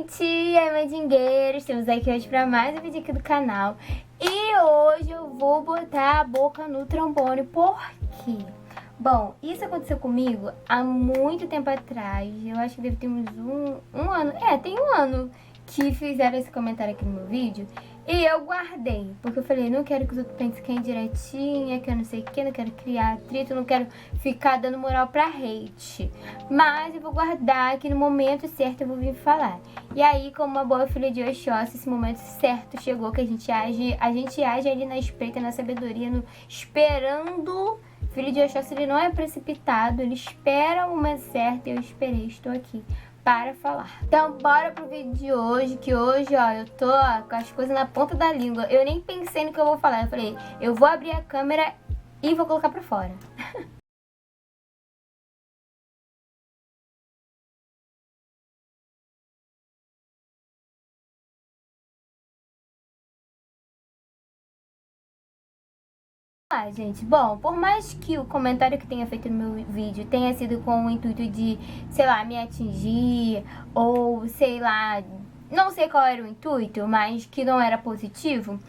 gente! E aí, mandingueiros! Estamos aqui hoje para mais um vídeo aqui do canal. E hoje eu vou botar a boca no trombone. Por quê? Bom, isso aconteceu comigo há muito tempo atrás. Eu acho que deve ter uns um ano. Tem um ano que fizeram esse comentário aqui no meu vídeo. E eu guardei, porque eu falei, não quero que os outros pensem que é indiretinha, que eu não sei o que, não quero criar atrito, não quero ficar dando moral pra hate. Mas eu vou guardar que no momento certo eu vou vir falar. E aí, como uma boa filha de Oxóssi, esse momento certo chegou, que a gente age ali na espreita, na sabedoria, esperando. Filho de Oxóssi, ele não é precipitado, ele espera o momento certo e eu esperei, estou aqui para falar. Então bora pro vídeo de hoje, que hoje, ó, eu tô com as coisas na ponta da língua. Eu nem pensei no que eu vou falar. Eu falei, eu vou abrir a câmera e vou colocar pra fora. Gente, bom, por mais que o comentário que tenha feito no meu vídeo tenha sido com o intuito de, sei lá, me atingir, ou sei lá, não sei qual era o intuito, mas que não era positivo,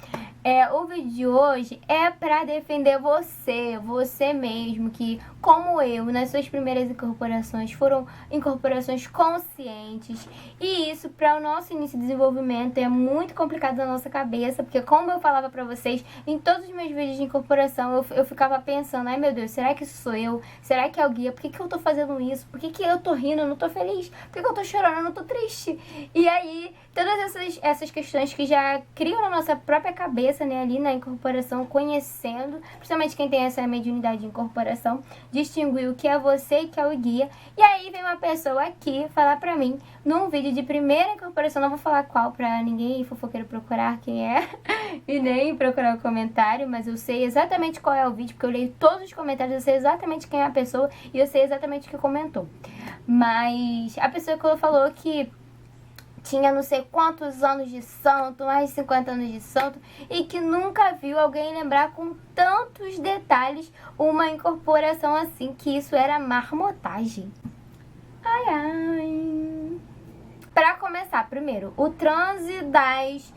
o vídeo de hoje é pra defender você mesmo, que, como eu, nas suas primeiras incorporações, foram incorporações conscientes, e isso, para o nosso início de desenvolvimento, é muito complicado na nossa cabeça, porque, como eu falava pra vocês, em todos os meus vídeos de incorporação, eu ficava pensando, ai meu Deus, será que isso sou eu? Será que é o guia? Por que eu tô fazendo isso? Por que eu tô rindo? Eu não tô feliz? Por que eu tô chorando? Eu não tô triste? E aí, todas essas questões que já criam na nossa própria cabeça, né, ali na incorporação, conhecendo, principalmente quem tem essa mediunidade de incorporação, distinguir o que é você e o que é o guia. E aí vem uma pessoa aqui falar pra mim, num vídeo de primeira incorporação, não vou falar qual pra ninguém fofoqueiro procurar quem é, e nem procurar o comentário, mas eu sei exatamente qual é o vídeo, porque eu leio todos os comentários, eu sei exatamente quem é a pessoa e eu sei exatamente o que comentou. Mas a pessoa que falou que tinha não sei quantos anos de santo, mais de 50 anos de santo, e que nunca viu alguém lembrar com tantos detalhes uma incorporação assim, que isso era marmotagem. Ai, ai. Para começar, primeiro, o transe das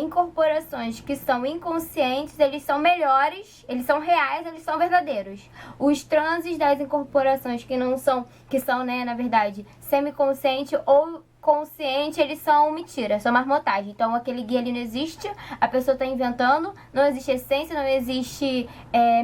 incorporações que são inconscientes, eles são melhores, eles são reais, eles são verdadeiros. Os transes das incorporações que são, né, na verdade, semiconsciente ou consciente, eles são mentira, são marmotagem. Então aquele guia ali não existe, a pessoa está inventando, não existe essência, não existe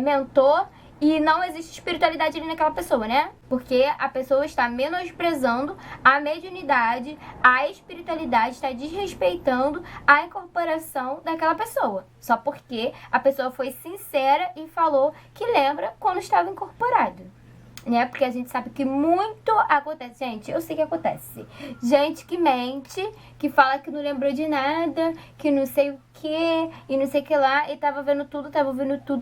mentor e não existe espiritualidade ali naquela pessoa, né? Porque a pessoa está menosprezando a mediunidade, a espiritualidade, está desrespeitando a incorporação daquela pessoa. Só porque a pessoa foi sincera e falou que lembra quando estava incorporado. Né? Porque a gente sabe que muito acontece. Gente, eu sei que acontece. Gente que mente, que fala que não lembrou de nada, que não sei o que, e não sei o que lá, e tava vendo tudo,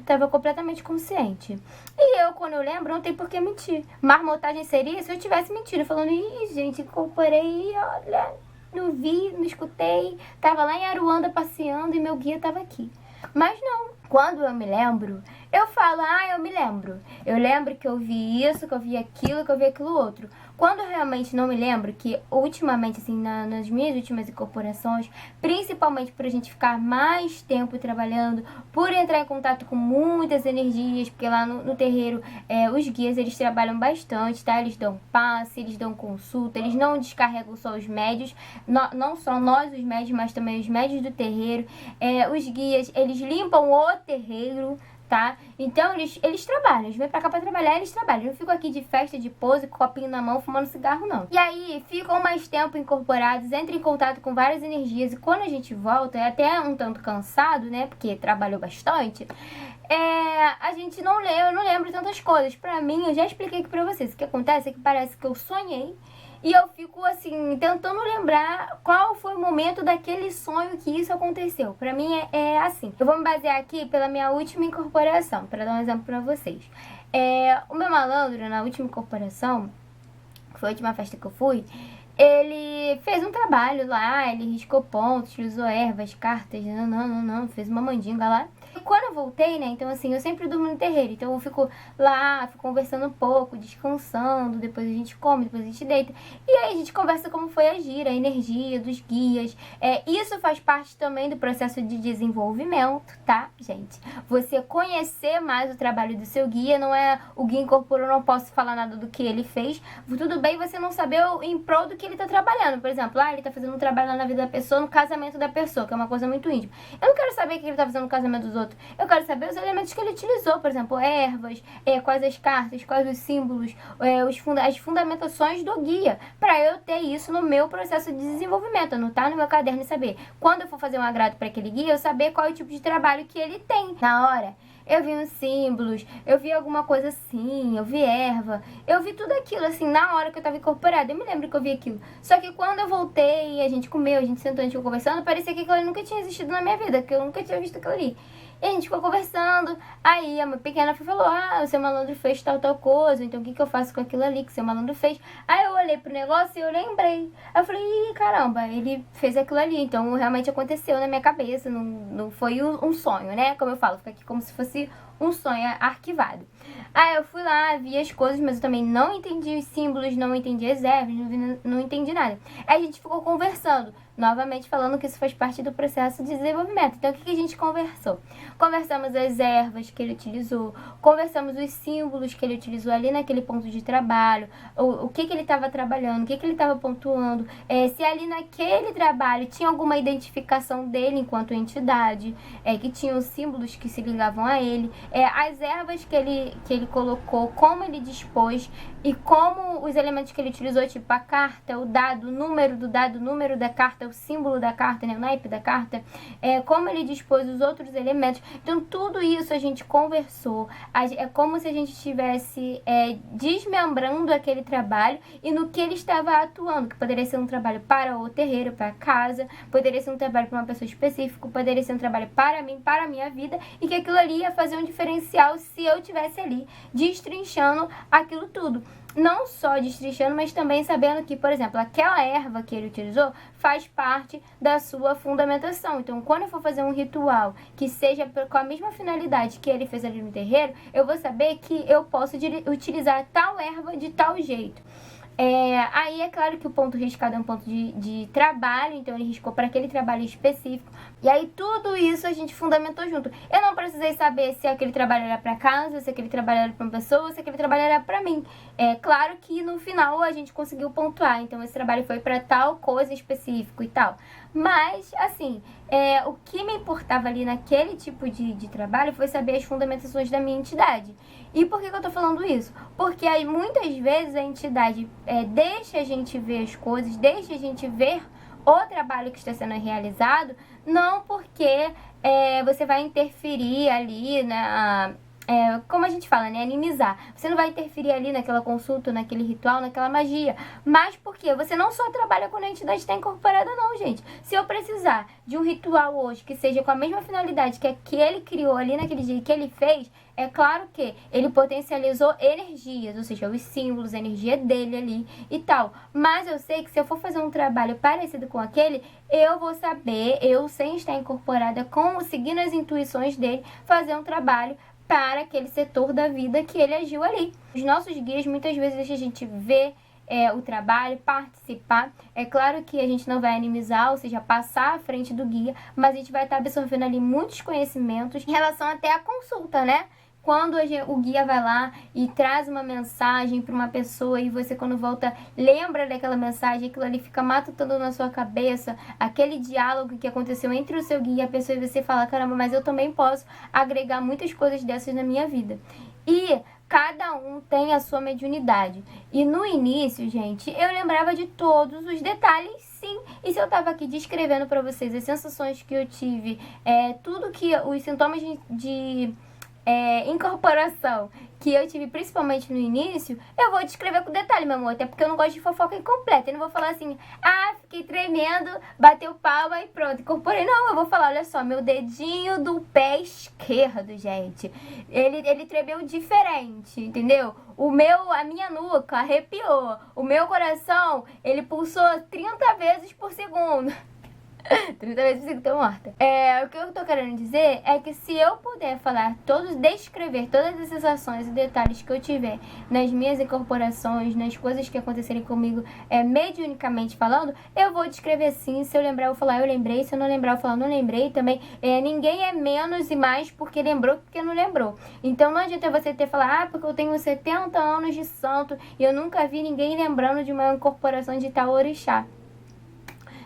tava completamente consciente. E eu, quando eu lembro, não tem por que mentir. Marmotagem seria se eu tivesse mentindo, falando, ih, gente, incorporei, olha, não vi, não escutei, tava lá em Aruanda passeando e meu guia tava aqui. Mas não, quando eu me lembro, eu falo, eu me lembro. Eu lembro que eu vi isso, que eu vi aquilo, que eu vi aquilo outro. Quando eu realmente não me lembro, que ultimamente, assim, nas minhas últimas incorporações, principalmente por a gente ficar mais tempo trabalhando, por entrar em contato com muitas energias, porque lá no terreiro, os guias, eles trabalham bastante, tá? Eles dão passe, eles dão consulta, eles não descarregam só os médios, não só nós os médios, mas também os médios do terreiro. Os guias, eles limpam o terreiro, tá? Então eles trabalham, eles vêm pra cá pra trabalhar, eles trabalham. Eu não fico aqui de festa, de pose, com copinho na mão, fumando cigarro, não. E aí, ficam mais tempo incorporados, entram em contato com várias energias, e quando a gente volta, é até um tanto cansado, né, porque trabalhou bastante, a gente não lê, eu não lembro tantas coisas. Pra mim, eu já expliquei aqui pra vocês, o que acontece é que parece que eu sonhei, e eu fico, assim, tentando lembrar qual foi o momento daquele sonho que isso aconteceu. Pra mim é assim. Eu vou me basear aqui pela minha última incorporação, pra dar um exemplo pra vocês. O meu malandro, na última incorporação, que foi a última festa que eu fui, ele fez um trabalho lá, ele riscou pontos, usou ervas, cartas, não, fez uma mandinga lá. E quando eu voltei, né, então assim, eu sempre durmo no terreiro, então eu fico lá, fico conversando um pouco, descansando, depois a gente come, depois a gente deita, e aí a gente conversa como foi a gira, a energia dos guias. Isso faz parte também do processo de desenvolvimento, tá, gente? Você conhecer mais o trabalho do seu guia, não é o guia incorporou, não posso falar nada do que ele fez, tudo bem você não saber em prol do que ele tá trabalhando, por exemplo, ele tá fazendo um trabalho lá na vida da pessoa, no casamento da pessoa, que é uma coisa muito íntima. Eu não quero saber o que ele tá fazendo no casamento dos outros, eu quero saber os elementos que ele utilizou, por exemplo, ervas, quais as cartas, quais os símbolos, as fundamentações do guia, para eu ter isso no meu processo de desenvolvimento, anotar no meu caderno e saber, quando eu for fazer um agrado para aquele guia, eu saber qual é o tipo de trabalho que ele tem na hora. Eu vi uns símbolos, eu vi alguma coisa assim, eu vi erva, eu vi tudo aquilo, assim, na hora que eu tava incorporada. Eu me lembro que eu vi aquilo. Só que quando eu voltei, a gente comeu, a gente sentou, a gente ficou conversando, parecia que aquilo ali nunca tinha existido na minha vida, que eu nunca tinha visto aquilo ali. E a gente ficou conversando, aí a minha pequena falou, o seu malandro fez tal coisa, então o que eu faço com aquilo ali que o seu malandro fez? Aí eu olhei pro negócio e eu lembrei. Aí eu falei, ih, caramba, ele fez aquilo ali, então realmente aconteceu na minha cabeça, não foi um sonho, né? Como eu falo, fica aqui como se fosse um sonho arquivado. Aí eu fui lá, vi as coisas, mas eu também não entendi os símbolos, não entendi as ervas, não entendi nada. Aí a gente ficou conversando, novamente falando que isso faz parte do processo de desenvolvimento. Então o que a gente conversou? Conversamos as ervas que ele utilizou, conversamos os símbolos que ele utilizou ali naquele ponto de trabalho, o que ele estava trabalhando, o que ele estava pontuando, se ali naquele trabalho tinha alguma identificação dele enquanto entidade, que tinham símbolos que se ligavam a ele, as ervas que ele colocou, como ele dispôs e como os elementos que ele utilizou, tipo a carta, o dado, o número do dado, o número da carta, o símbolo da carta, né, o naipe da carta, como ele dispôs os outros elementos. Então tudo isso a gente conversou, é como se a gente estivesse desmembrando aquele trabalho e no que ele estava atuando, que poderia ser um trabalho para o terreiro, para casa, poderia ser um trabalho para uma pessoa específica, poderia ser um trabalho para mim, para a minha vida, e que aquilo ali ia fazer um diferencial se eu estivesse ali destrinchando aquilo tudo. Não só destrinchando, mas também sabendo que, por exemplo, aquela erva que ele utilizou faz parte da sua fundamentação. Então, quando eu for fazer um ritual que seja com a mesma finalidade que ele fez ali no terreiro, eu vou saber que eu posso utilizar tal erva de tal jeito. Aí é claro que o ponto riscado é um ponto de trabalho, então ele riscou para aquele trabalho específico. E aí tudo isso a gente fundamentou junto. Eu não precisei saber se aquele trabalho era para casa, se aquele trabalho era para uma pessoa, se aquele trabalho era para mim. Claro que no final a gente conseguiu pontuar, então esse trabalho foi para tal coisa específico e tal. Mas, assim, o que me importava ali naquele tipo de trabalho foi saber as fundamentações da minha entidade. E por que eu tô falando isso? Porque aí, muitas vezes a entidade deixa a gente ver as coisas, deixa a gente ver o trabalho que está sendo realizado, não porque você vai interferir ali como a gente fala, né? Animizar. Você não vai interferir ali naquela consulta, naquele ritual, naquela magia. Mas porque você não só trabalha quando a entidade está incorporada, não, gente. Se eu precisar de um ritual hoje que seja com a mesma finalidade que ele criou ali naquele dia que ele fez, é claro que ele potencializou energias, ou seja, os símbolos, a energia dele ali e tal. Mas eu sei que se eu for fazer um trabalho parecido com aquele, eu vou saber, eu sem estar incorporada, seguindo as intuições dele, fazer um trabalho para aquele setor da vida que ele agiu ali. Os nossos guias muitas vezes deixam a gente ver o trabalho, participar. É claro que a gente não vai animizar, ou seja, passar à frente do guia, mas a gente vai estar absorvendo ali muitos conhecimentos em relação até à consulta, né? Quando o guia vai lá e traz uma mensagem para uma pessoa e você, quando volta, lembra daquela mensagem, aquilo ali fica matutando na sua cabeça, aquele diálogo que aconteceu entre o seu guia e a pessoa, e você fala, caramba, mas eu também posso agregar muitas coisas dessas na minha vida. E cada um tem a sua mediunidade. E no início, gente, eu lembrava de todos os detalhes, sim. E se eu tava aqui descrevendo para vocês as sensações que eu tive, tudo que os sintomas de incorporação que eu tive principalmente no início, eu vou descrever com detalhe, meu amor, até porque eu não gosto de fofoca incompleta. Eu não vou falar assim, fiquei tremendo, bateu palma e pronto, incorporei. Não, eu vou falar, olha só, meu dedinho do pé esquerdo, gente, ele tremeu diferente, entendeu? A minha nuca arrepiou, o meu coração, ele pulsou 30 vezes por segundo. 30 vezes que tô morta. O que eu tô querendo dizer é que se eu puder falar descrever todas as sensações e detalhes que eu tiver nas minhas incorporações, nas coisas que acontecerem comigo, mediunicamente falando, eu vou descrever sim. Se eu lembrar, eu vou falar, eu lembrei. Se eu não lembrar, eu vou falar, não lembrei também. Ninguém é menos e mais porque lembrou que porque não lembrou. Então não adianta você falar, porque eu tenho 70 anos de santo e eu nunca vi ninguém lembrando de uma incorporação de tal orixá.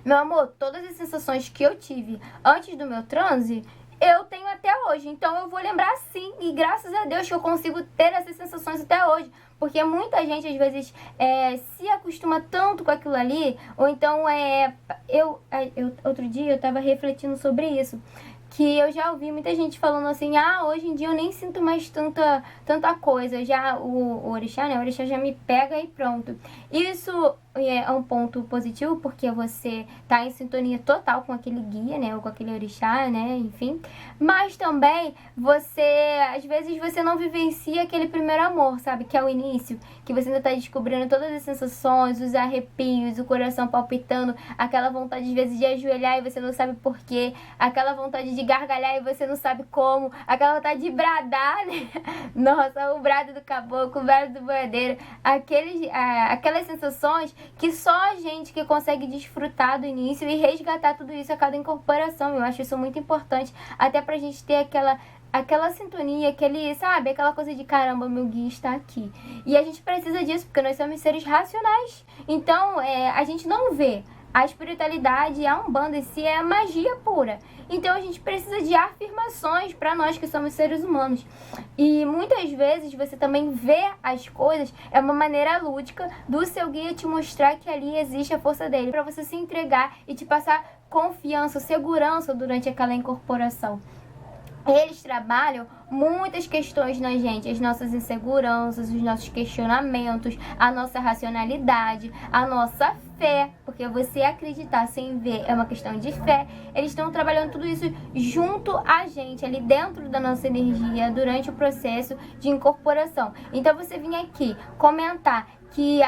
Meu amor, todas as sensações que eu tive antes do meu transe, eu tenho até hoje. Então eu vou lembrar sim. E graças a Deus que eu consigo ter essas sensações até hoje. Porque muita gente, às vezes, se acostuma tanto com aquilo ali. Ou então, outro dia eu tava refletindo sobre isso. Que eu já ouvi muita gente falando assim, hoje em dia eu nem sinto mais tanta coisa. Já o orixá, né? O orixá já me pega e pronto. Isso é um ponto positivo, porque você tá em sintonia total com aquele guia, né? Ou com aquele orixá, né? Enfim. Mas também, às vezes, você não vivencia aquele primeiro amor, sabe? Que é o início. Que você ainda tá descobrindo todas as sensações, os arrepios, o coração palpitando, aquela vontade, às vezes, de ajoelhar e você não sabe porquê, aquela vontade de gargalhar e você não sabe como, aquela vontade de bradar, né? Nossa, o brado do caboclo, o brado do boiadeiro, aquelas sensações que só a gente que consegue desfrutar do início e resgatar tudo isso a cada incorporação. Eu acho isso muito importante, até pra gente ter aquela sintonia, aquela coisa de caramba, meu guia está aqui. E a gente precisa disso, porque nós somos seres racionais. Então, a gente não vê. A espiritualidade, a Umbanda em si é magia pura. Então a gente precisa de afirmações para nós que somos seres humanos. E muitas vezes você também vê as coisas, é uma maneira lúdica do seu guia te mostrar que ali existe a força dele, para você se entregar e te passar confiança, segurança durante aquela incorporação. Eles trabalham muitas questões na gente, as nossas inseguranças, os nossos questionamentos, a nossa racionalidade, a nossa fé, porque você acreditar sem ver é uma questão de fé. Eles estão trabalhando tudo isso junto a gente, ali dentro da nossa energia, durante o processo de incorporação. Então você vir aqui comentar que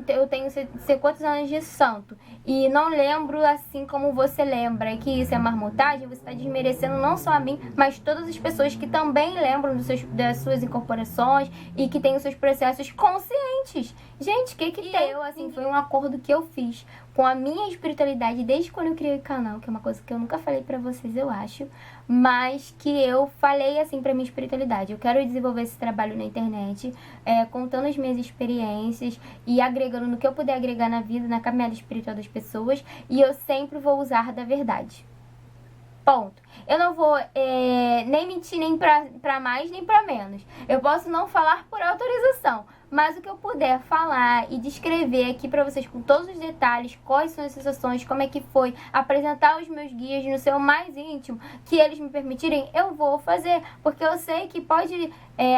eu tenho sei quantos anos de santo e não lembro assim como você lembra, e que isso é marmotagem, você está desmerecendo não só a mim, mas todas as pessoas que também lembram das suas incorporações e que têm os seus processos conscientes. Gente, que tem? Assim, foi um acordo que eu fiz com a minha espiritualidade desde quando eu criei o canal, que é uma coisa que eu nunca falei pra vocês, eu acho, mas que eu falei assim pra minha espiritualidade. Eu quero desenvolver esse trabalho na internet, contando as minhas experiências e agregando no que eu puder agregar na vida, na caminhada espiritual das pessoas, e eu sempre vou usar da verdade. Ponto. Eu não vou nem mentir nem pra mais nem pra menos. Eu posso não falar por autorização, mas o que eu puder falar e descrever aqui pra vocês com todos os detalhes, quais são as sensações, como é que foi, apresentar os meus guias no seu mais íntimo, que eles me permitirem, eu vou fazer, porque eu sei que pode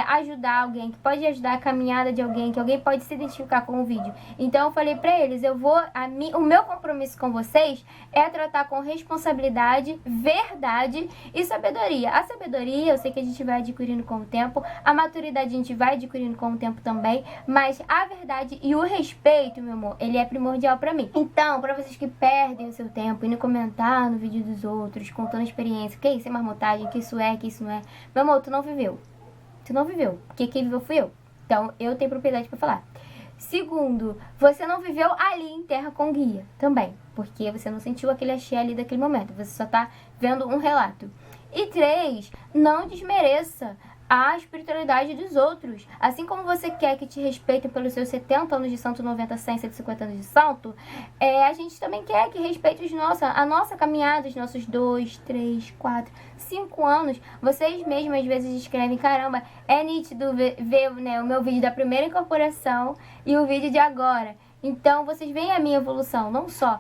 ajudar alguém, que pode ajudar a caminhada de alguém, que alguém pode se identificar com o vídeo. Então eu falei pra eles, o meu compromisso com vocês é tratar com responsabilidade, verdade e sabedoria. A sabedoria eu sei que a gente vai adquirindo com o tempo, a maturidade a gente vai adquirindo com o tempo também, mas a verdade e o respeito, meu amor, ele é primordial pra mim. Então, pra vocês que perdem o seu tempo indo comentar no vídeo dos outros, contando experiência, que isso é marmotagem, que isso não é, meu amor, tu não viveu. Tu não viveu, porque quem viveu fui eu. Então, eu tenho propriedade pra falar. Segundo, você não viveu ali em terra com guia também, porque você não sentiu aquele axé ali daquele momento, você só tá vendo um relato. E 3, não desmereça a espiritualidade dos outros. Assim como você quer que te respeitem pelos seus 70 anos de santo, 90, 100, 150 anos de santo, a gente também quer que respeite a nossa caminhada, os nossos 2, 3, 4, 5 anos. Vocês mesmos às vezes escrevem, caramba, é nítido ver né, o meu vídeo da primeira incorporação e o vídeo de agora. Então, vocês veem a minha evolução, não só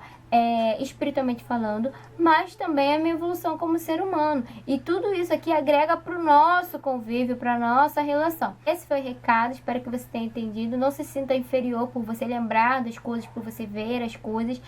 espiritualmente falando, mas também a minha evolução como ser humano. E tudo isso aqui agrega para o nosso convívio, para a nossa relação. Esse foi o recado, espero que você tenha entendido. Não se sinta inferior por você lembrar das coisas, por você ver as coisas.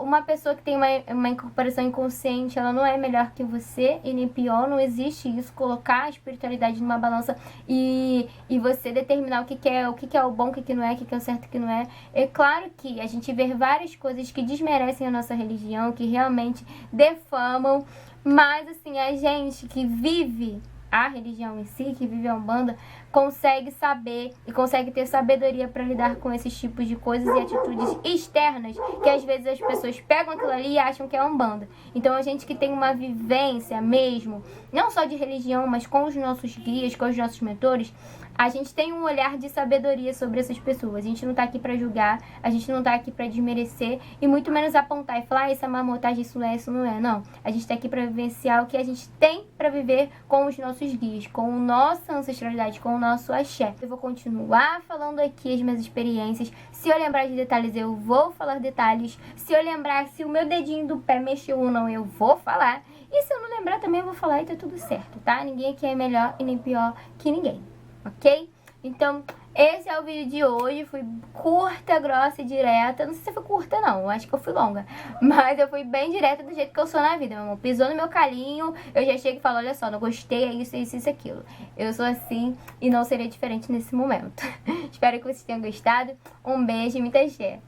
Uma pessoa que tem uma incorporação inconsciente, ela não é melhor que você e nem pior, não existe isso, colocar a espiritualidade numa balança e você determinar o que é o bom, o que não é, o que é o certo, o que não é. É claro que a gente vê várias coisas que desmerecem a nossa religião, que realmente defamam, mas assim, a gente que vive a religião em si, que vive a Umbanda, consegue saber e consegue ter sabedoria para lidar com esses tipos de coisas e atitudes externas que às vezes as pessoas pegam aquilo ali e acham que é Umbanda. Então a gente que tem uma vivência mesmo, não só de religião, mas com os nossos guias, com os nossos mentores, a gente tem um olhar de sabedoria sobre essas pessoas. A gente não tá aqui pra julgar, a gente não tá aqui pra desmerecer e muito menos apontar e falar, isso é marmotagem, isso não é, isso não é. Não, a gente tá aqui pra vivenciar o que a gente tem pra viver com os nossos guias, com nossa ancestralidade, com o nosso axé. Eu vou continuar falando aqui as minhas experiências. Se eu lembrar de detalhes, eu vou falar detalhes. Se eu lembrar se o meu dedinho do pé mexeu ou não, eu vou falar. E se eu não lembrar também, eu vou falar e tá tudo certo, tá? Ninguém aqui é melhor e nem pior que ninguém. Ok? Então, esse é o vídeo de hoje. Fui curta, grossa e direta. Não sei se foi curta, não. Acho que eu fui longa. Mas eu fui bem direta do jeito que eu sou na vida, meu amor. Pisou no meu calinho, eu já chego e falo, olha só, não gostei, é isso, aquilo. Eu sou assim e não seria diferente nesse momento. Espero que vocês tenham gostado. Um beijo e muita axé.